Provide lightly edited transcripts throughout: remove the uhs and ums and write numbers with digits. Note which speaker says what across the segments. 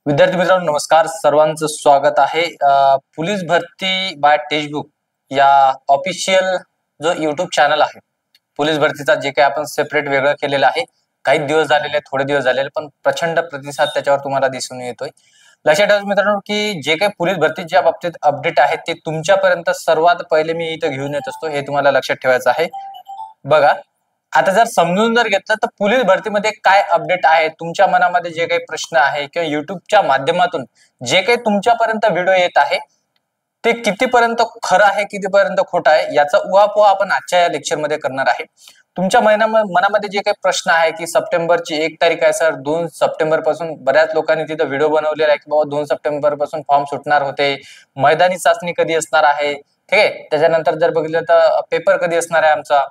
Speaker 1: विद्यार्थी मित्रांनो नमस्कार, सर्वांचं स्वागत आहे पोलीस भरती बाय टेक्स्टबुक या ऑफिशियल जो युट्यूब चॅनल आहे पोलीस भरतीचा, जे काही आपण सेपरेट वेगळं केलेलं आहे. काही दिवस झालेले, थोडे दिवस झालेले, पण प्रचंड प्रतिसाद त्याच्यावर तुम्हाला दिसून येतोय. लक्षात ठेवा मित्रांनो की जे काही पोलीस भरतीच्या बाबतीत अपडेट आहेत ते तुमच्यापर्यंत सर्वात पहिले मी इथं घेऊन येत असतो, हे तुम्हाला लक्षात ठेवायचं आहे. बघा, आता जर समजून जर घेतलं तर पोलीस भरतीमध्ये काय अपडेट आहे, तुमच्या मनामध्ये जे काही प्रश्न आहे किंवा युट्यूबच्या माध्यमातून जे काही तुमच्यापर्यंत व्हिडिओ येत आहे ते कितीपर्यंत खरं आहे, कितीपर्यंत खोटं आहे, याचा उहापोह आपण आजच्या या लेक्चरमध्ये करणार आहे. तुमच्या मनामध्ये जे काही प्रश्न आहे की सप्टेंबरची 1 तारीख आहे सर, 2 सप्टेंबर पासून बऱ्याच लोकांनी तिथं व्हिडिओ बनवलेला आहे की बाबा 2 सप्टेंबर पासून फॉर्म सुटणार होते, मैदानी चाचणी कधी असणार आहे, ठीक आहे, त्याच्यानंतर जर बघितलं तर पेपर कधी असणार आहे आमचा,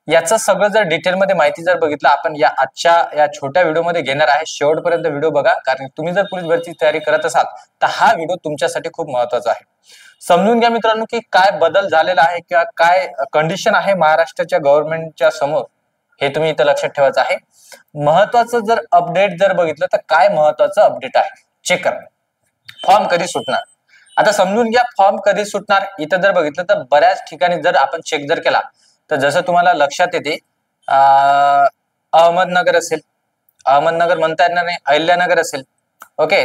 Speaker 1: याचं सगळं जर डिटेलमध्ये माहिती जर बघितलं आपण या आजच्या या छोट्या व्हिडिओमध्ये घेणार आहे. शेवटपर्यंत व्हिडिओ बघा, कारण तुम्ही जर पोलीस भरतीची तयारी करत असाल तर हा व्हिडिओ तुमच्यासाठी खूप महत्वाचा आहे. समजून घ्या मित्रांनो की काय बदल झालेला आहे किंवा काय कंडिशन आहे महाराष्ट्राच्या गव्हर्नमेंटच्या समोर, हे तुम्ही इथं लक्षात ठेवायचं आहे. महत्वाचं जर अपडेट जर बघितलं तर काय महत्वाचं अपडेट आहे, चेक करा. फॉर्म कधी सुटणार, आता समजून घ्या फॉर्म कधी सुटणार. इथं जर बघितलं तर बऱ्याच ठिकाणी जर आपण चेक जर केला तर जसं तुम्हाला लक्षात येते, अहमदनगर असेल, अहमदनगर म्हणता येणार नाही, अहिल्यानगर असेल. ओके,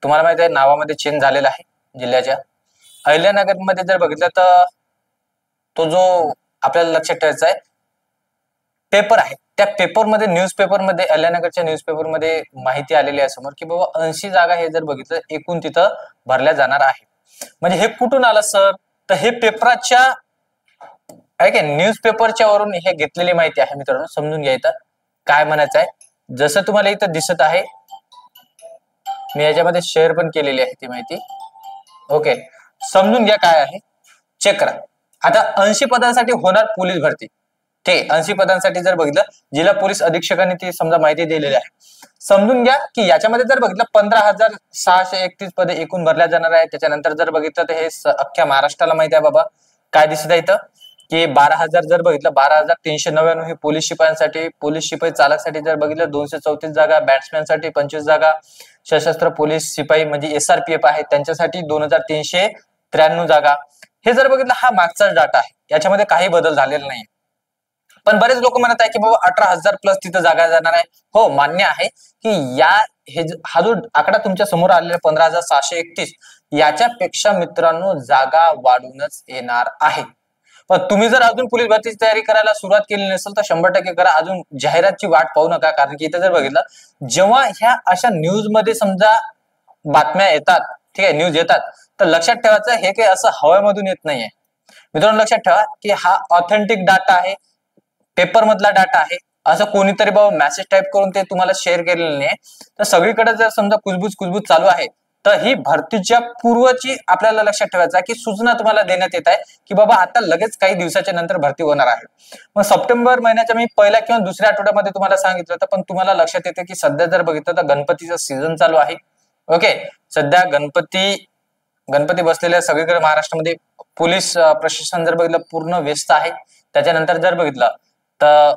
Speaker 1: तुम्हाला माहिती आहे नावामध्ये चेंज झालेला आहे जिल्ह्याच्या. अहिल्यानगर मध्ये जर बघितलं तर तो जो आपल्याला लक्षात ठेवायचा आहे पेपर आहे, त्या पेपरमध्ये न्यूजपेपरमध्ये अहिल्यानगरच्या न्यूजपेपरमध्ये माहिती आलेली आहे समोर की बाबा 80 जागा हे जर बघितलं एकूण तिथं भरल्या जाणार आहे. म्हणजे हे कुठून आलं सर, तर हे पेपराच्या आहे की न्यूजपेपरच्या वरून हे घेतलेली माहिती आहे. मित्रांनो समजून घ्या इथं काय म्हणायचं आहे. जसं तुम्हाला इथं दिसत आहे, मी याच्यामध्ये शेअर पण केलेली आहे ती माहिती. ओके, समजून घ्या काय आहे, चेक करा. आता 80 पदांसाठी होणार पोलीस भरती, ते 80 पदांसाठी जर बघितलं जिल्हा पोलीस अधीक्षकांनी ती समजा माहिती दिलेली आहे. समजून घ्या की याच्यामध्ये जर बघितलं 15,631 पदे एकूण भरल्या जाणार आहे. त्याच्यानंतर जर बघितलं तर हे अख्ख्या महाराष्ट्राला माहिती आहे बाबा. काय दिसत आहे इथं की 12,000 जर बघितलं 12,399 हे पोलीस शिपायांसाठी, पोलीस शिपाई चालकसाठी जर बघितलं 234 जागा, बॅट्समॅनसाठी 25 जागा, सशस्त्र पोलीस शिपाई म्हणजे SRPF आहे त्यांच्यासाठी 2,393 जागा. हे जर बघितलं हा मागचा डाटा आहे, याच्यामध्ये काही बदल झालेला नाही. पण बरेच लोक म्हणत आहे की बाबा 18,000 प्लस तिथं जागा जाणार आहे. हो, मान्य आहे की हा जो आकडा तुमच्या समोर आलेला 15,631 याच्यापेक्षा मित्रांनो जागा वाढूनच येणार आहे. पण तुम्ही जर अजून पोलीस भरतीची तयारी करायला सुरुवात केली नसेल तर 100% करा. अजून जाहिरातची वाट पाहू नका, कारण की इथे जर बघितलं जेव्हा ह्या अशा न्यूज मध्ये समजा बातम्या येतात, ठीक आहे, न्यूज येतात, तर लक्षात ठेवायचं हे काही असं हवेमधून येत नाहीये. मित्रांनो लक्षात ठेवा की हा ऑथेंटिक डाटा आहे, पेपर मधला डाटा आहे. असं कोणीतरी बाबा मेसेज टाईप करून ते तुम्हाला शेअर केलेलं नाही. तर सगळीकडे जर समजा कुजबूज चालू आहे तर ही भरतीच्या पूर्वची आपल्याला लक्षात ठेवायचं आहे की सूचना तुम्हाला देण्यात येत आहे की बाबा आता लगेच काही दिवसाच्या नंतर भरती होणार आहे. मग सप्टेंबर महिन्याच्या मी पहिल्या किंवा दुसऱ्या आठवड्यामध्ये तुम्हाला सांगितलं होतं, पण तुम्हाला लक्षात येते की सध्या जर बघितलं तर गणपतीचा सीझन चालू आहे. ओके, सध्या गणपती बसलेल्या सगळीकडे महाराष्ट्रामध्ये पोलीस प्रशासन जर बघितलं पूर्ण व्यस्त आहे. त्याच्यानंतर जर बघितलं तर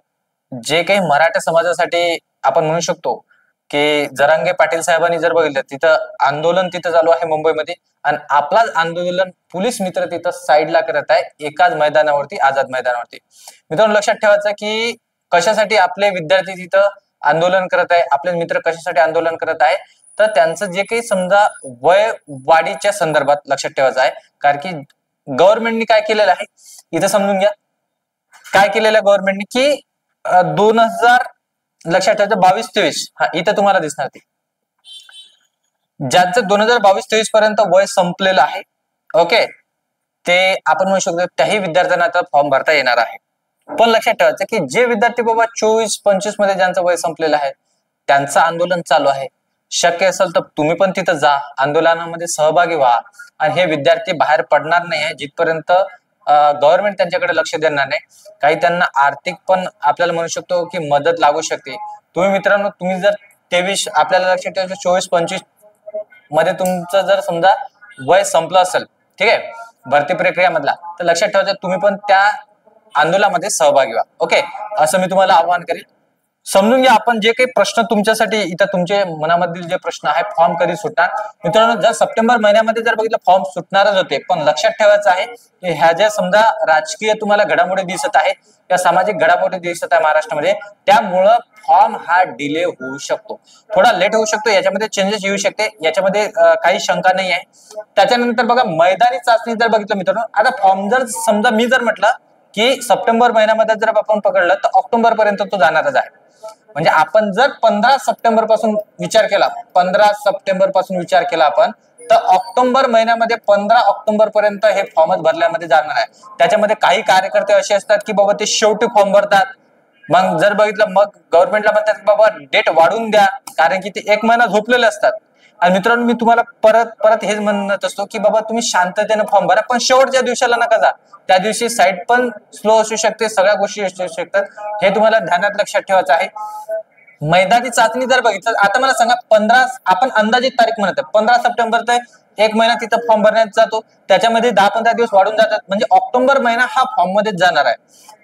Speaker 1: जे काही मराठा समाजासाठी आपण म्हणू शकतो की जरांगे पाटील साहेबांनी जर बघितलं तिथं आंदोलन तिथं चालू आहे मुंबईमध्ये, आणि आपलाच आंदोलन पोलीस मित्र तिथं साईडला करत आहे एकाच मैदानावरती, आझाद मैदानावरती. मित्रांनो लक्षात ठेवायचं की कशासाठी आपले विद्यार्थी तिथं आंदोलन करत आहे, आपले मित्र कशासाठी आंदोलन करत आहे, तर त्यांचं जे काही समजा वय वाढीच्या संदर्भात लक्षात ठेवायचं आहे. कारण की गव्हर्नमेंटनी काय केलेलं आहे इथं समजून घ्या, काय केलेलं गव्हर्नमेंटने की 2000 लक्षात ठेवायचं 22-23 हा इथं तुम्हाला दिसणार ती ज्यांचं 2022-23 पर्यंत वय संपलेलं आहे, ओके, ते आपण म्हणू शकतो त्याही विद्यार्थ्यांना आता फॉर्म भरता येणार आहे. पण लक्षात ठेवायचं की जे विद्यार्थी बाबा 24-25 मध्ये ज्यांचं वय संपलेलं आहे त्यांचं आंदोलन चालू आहे, शक्य असेल तर तुम्ही पण तिथं जा, आंदोलनामध्ये सहभागी व्हा. आणि हे विद्यार्थी बाहेर पडणार नाही आहे जिथपर्यंत गव्हर्नमेंट त्यांच्याकडे लक्ष देणार नाही. काही त्यांना आर्थिक पण आपल्याला म्हणू शकतो की मदत लागू शकते. तुम्ही मित्रांनो तुम्ही जर 23 आपल्याला लक्षात ठेवायचं 24-25 मध्ये तुमचं जर समजा वय संपलं असेल, ठीक आहे, भरती प्रक्रियामधला, तर लक्षात ठेवायचं तुम्ही पण त्या आंदोलनामध्ये सहभागी व्हा. ओके, असं मी तुम्हाला आवाहन करेल. समजून घ्या. आपण जे काही प्रश्न तुमच्यासाठी इथं तुमचे मनामधील जे प्रश्न आहे, फॉर्म कधी सुटणार मित्रांनो, जर सप्टेंबर महिन्यामध्ये जर बघितलं फॉर्म सुटणारच होते, पण लक्षात ठेवायचं आहे की ह्या ज्या समजा राजकीय तुम्हाला घडामोडी दिसत आहे, या सामाजिक घडामोडी दिसत आहे महाराष्ट्रामध्ये, त्यामुळं फॉर्म हा डिले होऊ शकतो, थोडा लेट होऊ शकतो, याच्यामध्ये चेंजेस येऊ शकते, याच्यामध्ये काही शंका नाही आहे. त्याच्यानंतर बघा मैदानी चाचणी जर बघितलं मित्रांनो, आता फॉर्म जर समजा मी जर म्हटलं की सप्टेंबर महिन्यामध्ये जर आपण पकडलं तर ऑक्टोबर पर्यंत तो जाणारच आहे. म्हणजे आपण जर 15 सप्टेंबर पासून विचार केला, 15 सप्टेंबर पासून विचार केला आपण, तर ऑक्टोबर महिन्यामध्ये 15 ऑक्टोबर पर्यंत हे फॉर्मच भरल्यामध्ये जाणार आहे. त्याच्यामध्ये काही कार्यकर्ते असे असतात की बाबा ते शेवटी फॉर्म भरतात, मग जर बघितलं मग गव्हर्नमेंटला म्हणतात की बाबा डेट वाढून द्या, कारण की ते 1 महिना झोपलेले असतात. आणि मित्रांनो मी तुम्हाला परत हेच म्हणत असतो की बाबा तुम्ही शांततेने फॉर्म भरा, पण शेवटच्या दिवसाला नका जा, त्या दिवशी साईट पण स्लो असू शकते, सगळ्या गोष्टी असू शकतात, हे तुम्हाला ध्यानात लक्षात ठेवायचं आहे. मैदानी चाचणी जर बघितलं, आता मला सांगा 15 आपण अंदाजित तारीख म्हणत आहे, 15 सप्टेंबर ते 1 महिना तिथं फॉर्म भरण्यात जातो, त्याच्यामध्ये 10-15 दिवस वाढून जातात, म्हणजे ऑक्टोबर महिना हा फॉर्म मध्येच जाणार आहे.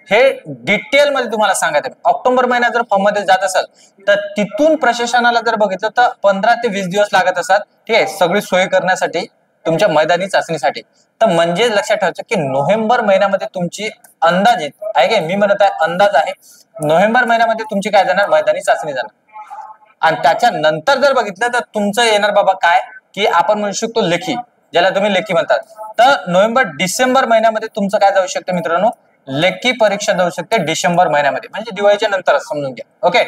Speaker 1: हे डिटेल मध्ये तुम्हाला सांगायचं, ऑक्टोबर महिना जर फॉर्म मध्ये जात असेल तर तिथून प्रशासनाला जर बघितलं तर 15 ते 20 दिवस लागत असतात, ठीक आहे, सगळी सोय करण्यासाठी तुमच्या मैदानी चाचणीसाठी. तर म्हणजे लक्षात ठेवायचं की नोव्हेंबर महिन्यामध्ये तुमची अंदाजित आहे की मी म्हणत आहे अंदाज आहे, नोव्हेंबर महिन्यामध्ये तुमची काय जाणार, मैदानी चाचणी जाणार. आणि त्याच्यानंतर जर बघितलं तर तुमचं येणार बाबा काय की आपण म्हणू शकतो लेखी, ज्याला तुम्ही लेखी म्हणतात. तर नोव्हेंबर डिसेंबर महिन्यामध्ये तुमचं काय जाऊ शकतं मित्रांनो, लेखी परीक्षा जाऊ शकते डिसेंबर महिन्यामध्ये, म्हणजे दिवाळीच्या नंतरच समजून घ्या. ओके.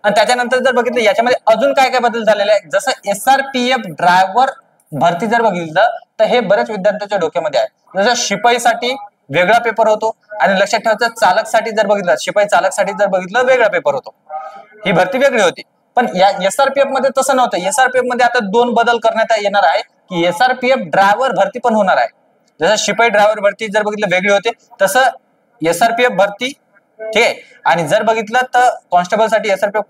Speaker 1: आणि त्याच्यानंतर जर बघितलं याच्यामध्ये अजून काय काय बदल झालेले आहे, जसं SRPF ड्रायव्हर भरती जर बघितलं तर हे बऱ्याच विद्यार्थ्यांच्या डोक्यामध्ये आहे. जसं शिपाईसाठी वेगळा पेपर होतो, आणि लक्षात ठेवायचं चालकसाठी जर बघितलं, शिपाई चालकसाठी जर बघितलं वेगळा पेपर होतो, ही भरती वेगळी होती. पण या SRPF मध्ये तसं नव्हतं. SRPF मध्ये आता 2 बदल करण्यात येणार आहे की SRPF ड्रायव्हर भरती पण होणार आहे. जसं शिपाई ड्रायव्हर भरती जर बघितलं वेगळी होते, तसं SRPF भरती, ठीक आहे. आणि जर बघितलं तर कॉन्स्टेबल साठी SRPF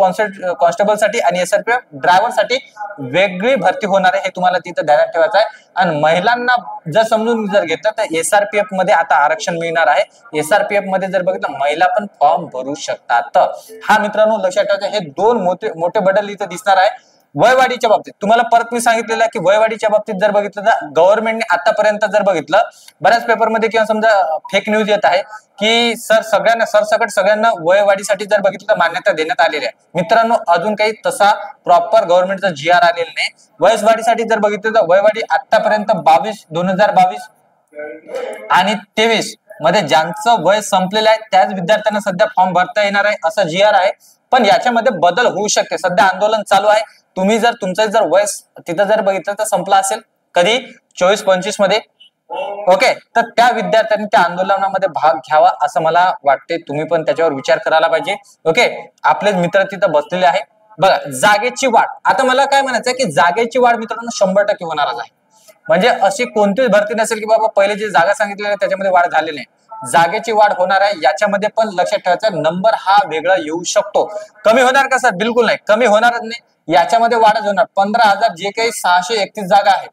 Speaker 1: कॉन्स्टेबल साठी आणि SRPF ड्रायव्हर साठी वेगळी भरती होणार आहे, हे तुम्हाला तिथं ध्यानात ठेवायचं आहे. आणि महिलांना जर समजून जर घेतलं तर SRPF मध्ये आता आरक्षण मिळणार आहे. SRPF मध्ये जर बघितलं महिला पण फॉर्म भरू शकतात. हा मित्रांनो लक्षात ठेवायचं, हे 2 मोठे बदल इथं दिसणार आहे. वयवाढीच्या बाबतीत तुम्हाला परत मी सांगितलेलं आहे की वयवाढीच्या बाबतीत जर बघितलं तर गव्हर्नमेंटने आतापर्यंत जर बघितलं बऱ्याच पेपरमध्ये किंवा समजा फेक न्यूज येत आहे की सरसकट सगळ्यांना वयवाढीसाठी जर बघितलं तर मान्यता देण्यात आलेली आहे. मित्रांनो अजून काही तसा प्रॉपर गव्हर्नमेंटचा GR आलेला नाही. वयवाढीसाठी जर बघितलं तर वयवाढी आतापर्यंत 2022 आणि 23 मध्ये ज्यांचं वय संपलेलं आहे त्याच विद्यार्थ्यांना सध्या फॉर्म भरता येणार आहे, असं GR आहे. पण याच्यामध्ये बदल होऊ शकते, सध्या आंदोलन चालू आहे. तुम्ही जर तुमचं जर वय तिथं जर बघितलं तर संपला असेल कधी 24-25 मध्ये, ओके, तर त्या विद्यार्थ्यांनी त्या आंदोलनामध्ये भाग घ्यावा असं मला वाटते. तुम्ही पण त्याच्यावर विचार करायला पाहिजे. ओके, आपले मित्र तिथं बसलेले आहे. बघा जागेची वाढ, आता मला काय म्हणायचं की जागेची वाढ मित्रांनो 100% होणारच आहे. म्हणजे अशी कोणतीच भरती नसेल की बाबा पहिले जे जागा सांगितलेल्या त्याच्यामध्ये वाढ झालेली नाही, जागेची वाढ होणार आहे. याच्यामध्ये पण लक्षात ठेवायचं नंबर हा वेगळा येऊ शकतो. कमी होणार का सर? बिलकुल नाही, कमी होणारच नाही, याच्यामध्ये वाढच होणार. 15,000 जे काही 631 जागा आहेत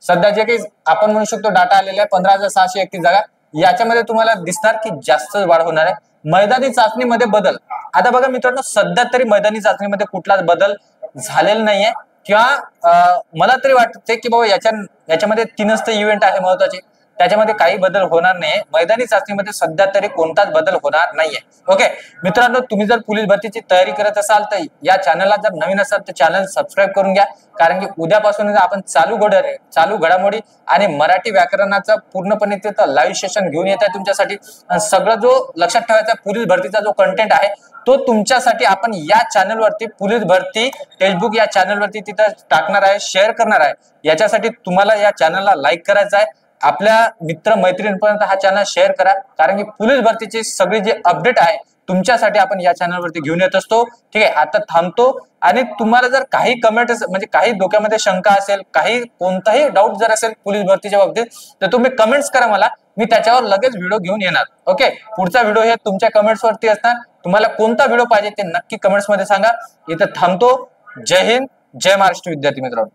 Speaker 1: सध्या, जे काही आपण म्हणू शकतो डाटा आलेला आहे 15,631 जागा, याच्यामध्ये तुम्हाला दिसणार की जास्त वाढ होणार आहे. मैदानी चाचणीमध्ये बदल, आता बघा मित्रांनो सध्या तरी मैदानी चाचणीमध्ये कुठलाच बदल झालेला नाहीये, किंवा मला तरी वाटते की बाबा याच्यामध्ये 3च इव्हेंट आहे महत्वाचे, त्याच्यामध्ये काही बदल होणार नाही. मैदानी चाचणीमध्ये सध्या तरी कोणताच बदल होणार नाहीये. ओके मित्रांनो, तुम्ही जर पोलीस भरतीची तयारी करत असाल तर या चॅनलला जर नवीन असाल तर चॅनल सबस्क्राईब करून घ्या, कारण की उद्यापासून आपण चालू घडामोडी आणि मराठी व्याकरणाचा पूर्णपणे तिथं लाईव्ह सेशन घेऊन येत आहे तुमच्यासाठी. सगळं जो लक्षात ठेवायचा पोलीस भरतीचा जो कंटेंट आहे तो तुमच्यासाठी आपण या चॅनलवरती पोलीस भरती टेक्स्टबुक या चॅनलवरती तिथं टाकणार आहे, शेअर करणार आहे. याच्यासाठी तुम्हाला या चॅनलला लाईक करायचं आहे, आपल्या मित्र मैत्रिणींपर्यंत हा चॅनल शेअर करा, कारण की पोलीस भरतीची सगळी जी अपडेट आहे तुमच्यासाठी आपण या चॅनलवरती घेऊन येत असतो. ठीक आहे, आता थांबतो. आणि तुम्हाला जर काही कमेंट म्हणजे काही डोक्यामध्ये शंका असेल, काही कोणताही डाऊट जर असेल पोलीस भरतीच्या बाबतीत तर तुम्ही कमेंट्स करा मला, मी त्याच्यावर लगेच व्हिडिओ घेऊन येणार. ओके, पुढचा व्हिडिओ हे तुमच्या कमेंट्स वरती असणार. तुम्हाला कोणता व्हिडिओ पाहिजे ते नक्की कमेंट्स मध्ये सांगा. इथं थांबतो. जय हिंद, जय महाराष्ट्र विद्यार्थी मित्रांनो.